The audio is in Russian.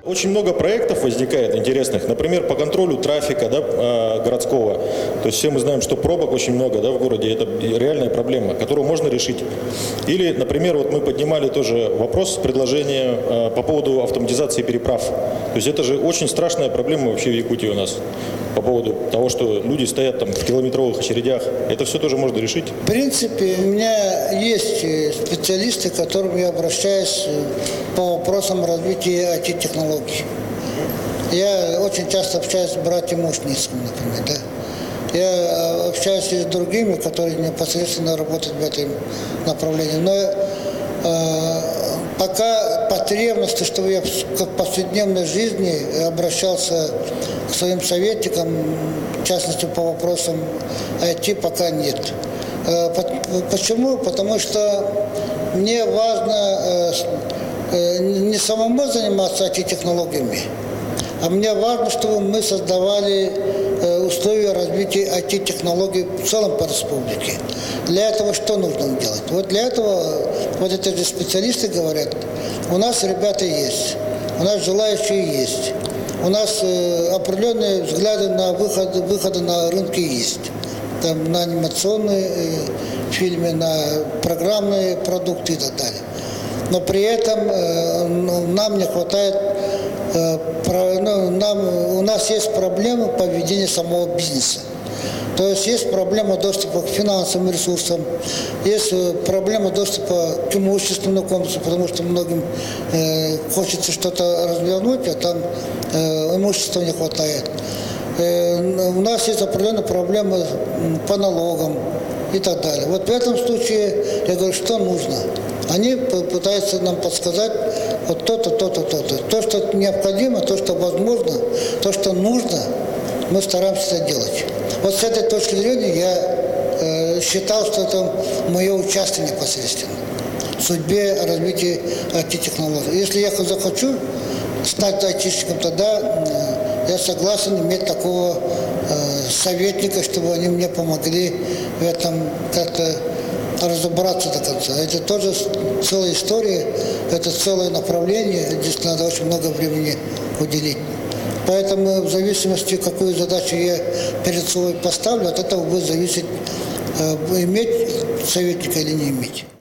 Очень много проектов возникает интересных, например, по контролю трафика, да, городского. То есть все мы знаем, что пробок очень много, да, в городе, это реальная проблема, которую можно решить. Или, например, вот мы поднимали тоже вопрос, предложение по поводу автоматизации переправ. То есть это же очень страшная проблема вообще в Якутии у нас по поводу того, что люди стоят там в километровых очередях. Это все тоже можно решить. В принципе, у меня есть специалисты, к которым я обращаюсь по вопросам развития IT-технологий. Я очень часто общаюсь с братьями Мушницким, например. Да? Я общаюсь и с другими, которые непосредственно работают в этом направлении. Но пока потребности, чтобы я в повседневной жизни обращался к своим советникам, в частности по вопросам IT, пока нет. Почему? Потому что мне важно не самому заниматься IT-технологиями, а мне важно, чтобы мы создавали условия развития IT-технологий в целом по республике. Для этого что нужно делать? Вот для этого вот эти же специалисты говорят, у нас ребята есть, у нас желающие есть, у нас определенные взгляды на выходы на рынки есть. Там, на анимационные фильмы, на программные продукты и так далее. Но при этом нам не хватает, у нас есть проблемы по ведению самого бизнеса. То есть проблема доступа к финансовым ресурсам, есть проблема доступа к имущественному комплексу, потому что многим хочется что-то развернуть, а там имущества не хватает. У нас есть определенные проблемы по налогам и так далее. Вот в этом случае я говорю, что нужно. Они пытаются нам подсказать вот то-то, то-то, то-то. То, что необходимо, то, что возможно, то, что нужно, мы стараемся это делать. Вот с этой точки зрения я считал, что это мое участие непосредственно в судьбе развития IT-технологий. Если я захочу стать айтишником, тогда я согласен иметь такого советника, чтобы они мне помогли в этом как-то разобраться до конца. Это тоже целая история, это целое направление, здесь надо очень много времени уделить. Поэтому в зависимости, какую задачу я перед собой поставлю, от этого будет зависеть, иметь советника или не иметь.